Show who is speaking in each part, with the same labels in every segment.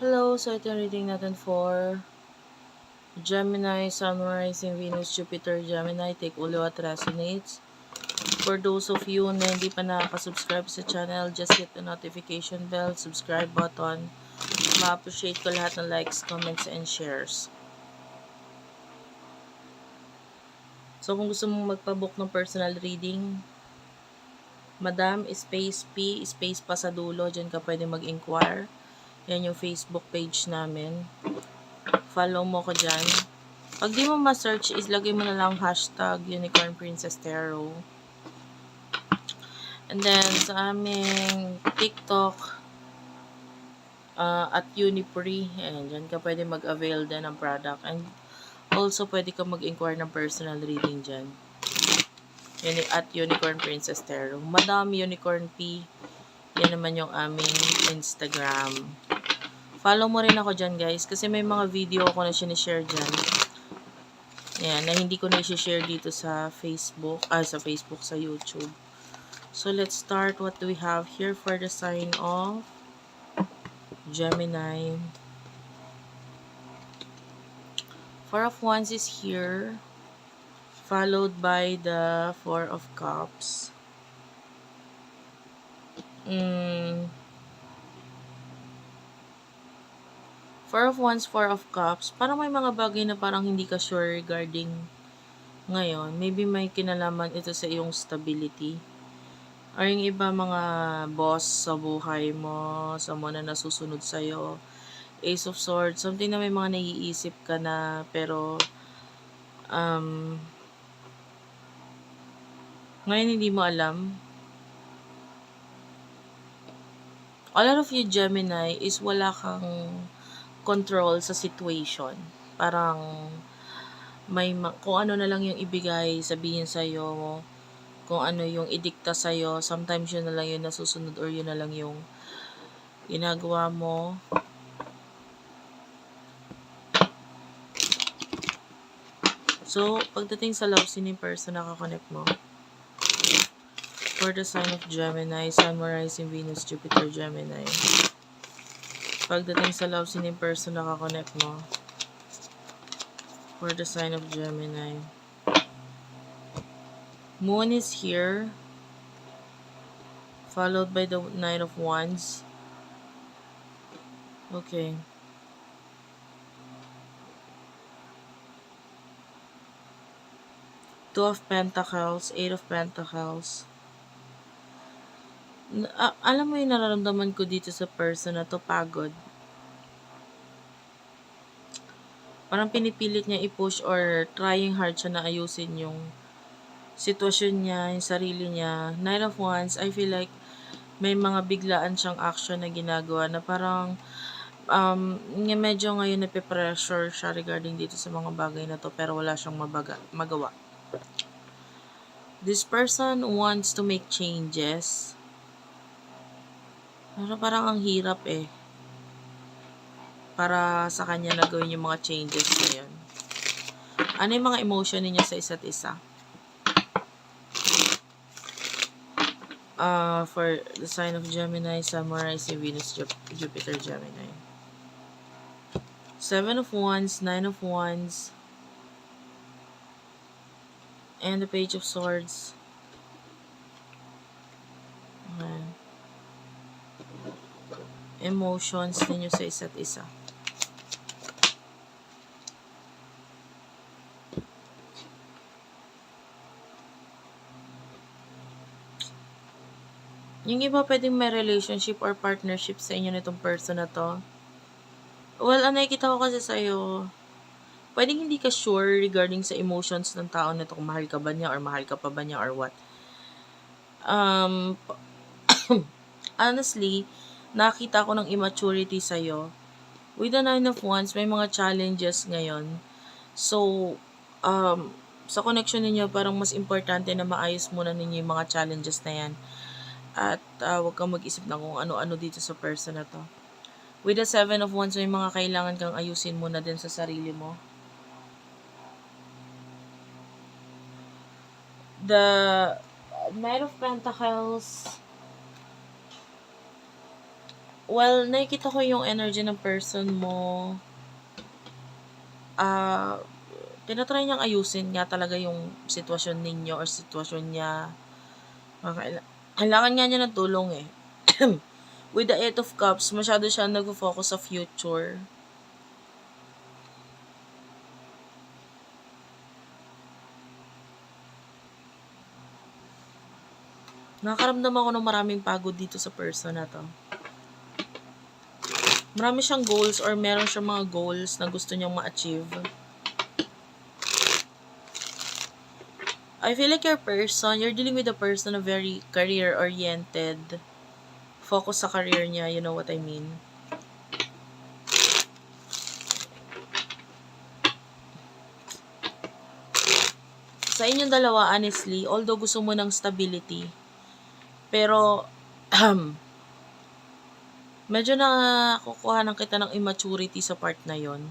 Speaker 1: Hello, so ito yung reading natin for Gemini, Sun, Rising, Venus, Jupiter, Gemini. Take all what resonates. For those of you na hindi pa nakaka-subscribe sa channel, just hit the notification bell, subscribe button. Ma-appreciate ko lahat ng likes, comments, and shares. So kung gusto mong magpabook ng personal reading, Madam, space P, space pa sa dulo, dyan ka pwede mag-inquire. Yan yung Facebook page namin. Follow mo ko dyan. Pag di mo ma-search is lagay mo na lang hashtag Unicorn Princess Tarot. And then sa aming TikTok at Unipree, and dyan ka pwede mag-avail din ng product. And also pwede ka mag-inquire ng personal reading dyan. At Unicorn Princess Tarot. Madam Unicorn P, yan naman yung aming Instagram. Follow mo rin ako dyan guys, kasi may mga video ako na sinishare dyan. Yan, na hindi ko na i-share dito sa Facebook, sa YouTube. So, let's start what do we have here for the sign of Gemini. Four of Wands is here, followed by the Four of Cups. Four of Wands, Four of Cups. Parang may mga bagay na parang hindi ka sure regarding ngayon. Maybe may kinalaman ito sa iyong stability. Or yung iba mga boss sa buhay mo, sa mga na nasusunod sa'yo. Ace of Swords, something na may mga naiisip ka na, pero ngayon hindi mo alam. A lot of you Gemini is wala kang control sa situation. Parang kung ano na lang yung ibigay, sabihin sa'yo, kung ano yung idikta sa'yo, sometimes yun na lang yung nasusunod or yun na lang yung ginagawa mo. So, pagdating sa love, sino yung person na kakonect mo? For the sign of Gemini, Sun, Rising, Venus, Jupiter, Gemini. Pagdating sa love, sino yung person na kakonect mo? For the sign of Gemini. Moon is here, followed by the Knight of Wands. Okay. Two of Pentacles, Eight of Pentacles. Alam mo yung nararamdaman ko dito sa person na to, pagod. Parang pinipilit niya i-push or trying hard siya na ayusin yung sitwasyon niya, yung sarili niya. Nine of Wands, I feel like may mga biglaan siyang action na ginagawa na parang medyo ngayon nape-pressure siya regarding dito sa mga bagay na to, pero wala siyang magawa. This person wants to make changes. Pero parang ang hirap para sa kanya na gawin yung mga changes na yun. Ano yung mga emotion ninyo sa isa't isa? For the sign of Gemini, Samurai, si Venus, Jupiter, Gemini. Seven of Wands, Nine of Wands, and the Page of Swords. Okay. Emotions ninyo sa isa't isa. Yung iba pwedeng may relationship or partnership sa inyo nitong person na to. Well, nakikita ko kasi sa'yo, pwedeng hindi ka sure regarding sa emotions ng tao na to, kung mahal ka ba niya or mahal ka pa ba niya or what. Honestly, nakita ko ng immaturity sa'yo. With the Nine of Wands, may mga challenges ngayon. So, sa connection ninyo, parang mas importante na maayos muna ninyo yung mga challenges na yan. At huwag kang mag-isip na kung ano-ano dito sa person na to. With the Seven of Wands, may mga kailangan kang ayusin muna din sa sarili mo. The Knight of Pentacles, Well, nakikita ko yung energy ng person mo. Tinatry niyang ayusin nga talaga yung sitwasyon ninyo or sitwasyon niya. Kailangan nga niya ng tulong eh. With the 8 of Cups, masyado siya nag-focus sa future. Nakakaramdam ako ng maraming pagod dito sa person na to. Marami siyang goals or meron siyang mga goals na gusto niyang ma-achieve. I feel like you're dealing with a person na very career-oriented. Focus sa career niya, you know what I mean? Sa inyong dalawa, honestly, although gusto mo ng stability, pero, medyo nakukuha ng kita ng immaturity sa part na yon.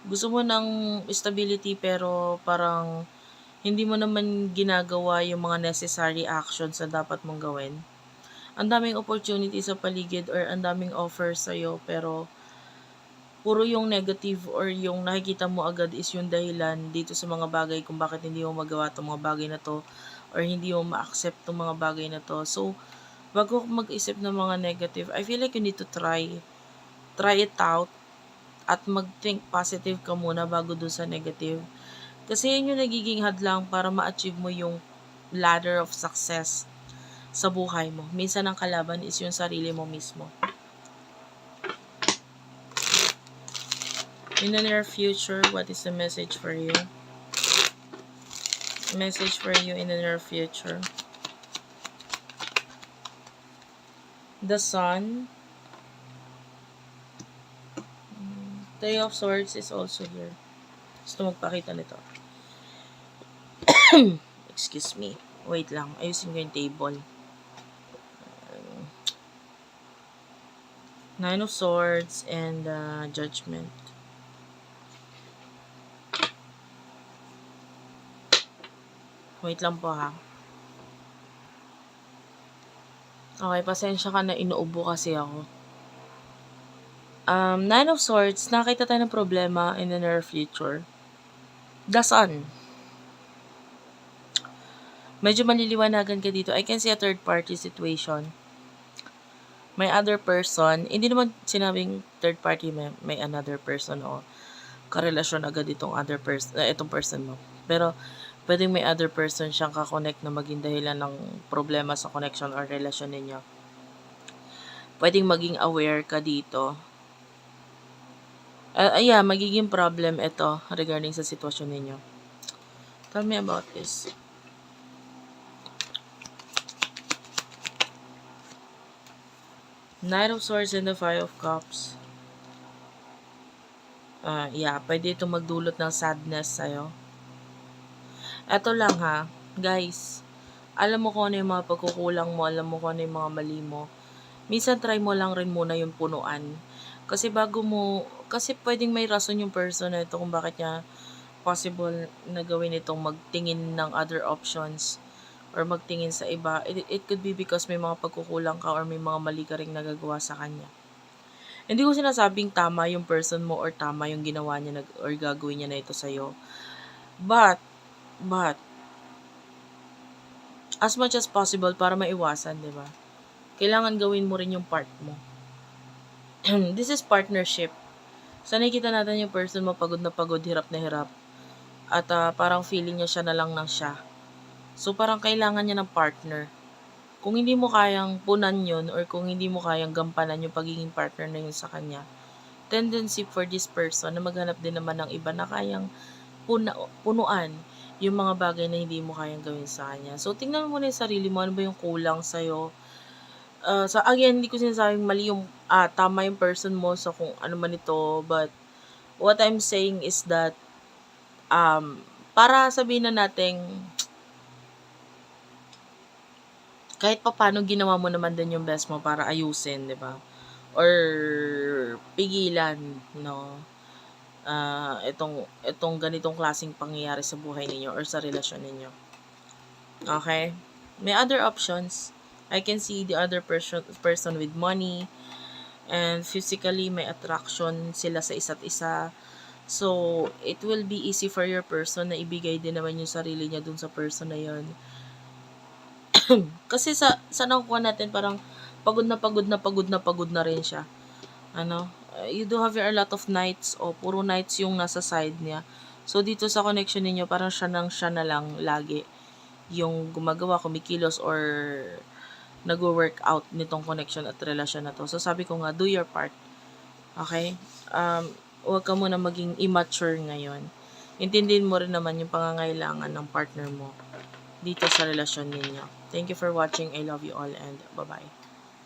Speaker 1: Gusto mo ng stability pero parang hindi mo naman ginagawa yung mga necessary actions na dapat mong gawin. Ang daming opportunity sa paligid or ang daming offers sa'yo pero puro yung negative or yung nakikita mo agad is yung dahilan dito sa mga bagay kung bakit hindi mo magawa itong mga bagay na to or hindi mo ma-accept itong mga bagay na to. So, bago mag-isip ng mga negative, I feel like you need to try it out at mag-think positive ka muna bago dun sa negative. Kasi yun yung nagiging hadlang para ma-achieve mo yung ladder of success sa buhay mo. Minsan ang kalaban is yung sarili mo mismo. In the near future, what is the message for you? Message for you in the near future. The Sun. Three of Swords is also here. Gusto magpakita nito. Excuse me. Wait lang. Ayusin ko yung table. Nine of Swords and Judgment. Wait lang po ha. Okay, pasensya ka na inuubo kasi ako. Nine of Swords, nakita tayo ng problema in the near future. The Sun. Medyo maliliwanagan ka dito. I can see a third party situation. May other person. Hindi naman sinabing third party, may another person o karelasyon agad itong other person, itong person mo. Pero, pwedeng may other person siyang kakonect na maging dahilan ng problema sa connection or relasyon ninyo. Pwedeng maging aware ka dito. Magiging problem ito regarding sa sitwasyon ninyo. Tell me about this. Knight of Swords and the Five of Cups. Pwede itong magdulot ng sadness sa'yo. Eto lang ha, guys. Alam mo kung ano yung mga pagkukulang mo, alam mo kung ano yung mga mali mo. Minsan try mo lang rin muna yung punuan. Kasi pwedeng may rason yung person na ito kung bakit niya possible na gawin itong magtingin ng other options or magtingin sa iba. It could be because may mga pagkukulang ka or may mga mali ka rin nagagawa sa kanya. Hindi ko sinasabing tama yung person mo or tama yung ginawa niya or gagawin niya na ito sa'yo. But, as much as possible para maiwasan, di ba? Kailangan gawin mo rin yung part mo. This is partnership. Sa nakikita natin yung person mo pagod na pagod, hirap na hirap. At parang feeling niya siya na lang ng siya. So parang kailangan niya ng partner. Kung hindi mo kayang punan yun or kung hindi mo kayang gampanan yung pagiging partner na yun sa kanya, tendency for this person na maghanap din naman ng iba na kayang punuan yung mga bagay na hindi mo kayang gawin sa kanya. So tingnan mo muna yung sarili mo, ano ba yung kulang sa'yo. Again, hindi ko sinasabing mali yung tama yung person mo sa kung ano man ito, but what I'm saying is that para sabihin na natin kahit pa paano ginawa mo naman din yung best mo para ayusin, 'di ba? Or pigilan, no? Itong ganitong klaseng pangyayari sa buhay ninyo or sa relasyon ninyo. Okay? May other options. I can see the other person with money, and physically may attraction sila sa isa't isa. So, it will be easy for your person na ibigay din naman yung sarili niya dun sa person na yun. Kasi sa nakukuha natin, parang pagod na pagod na pagod na pagod na rin siya. Ano? You do have a lot of nights o puro nights yung nasa side niya. So, dito sa connection ninyo, parang siya na lang lagi yung gumagawa, kumikilos, or nag-work out nitong connection at relasyon na to. So, sabi ko nga, do your part. Okay? Huwag ka muna maging immature ngayon. Intindihin mo rin naman yung pangangailangan ng partner mo dito sa relasyon ninyo. Thank you for watching. I love you all and bye-bye.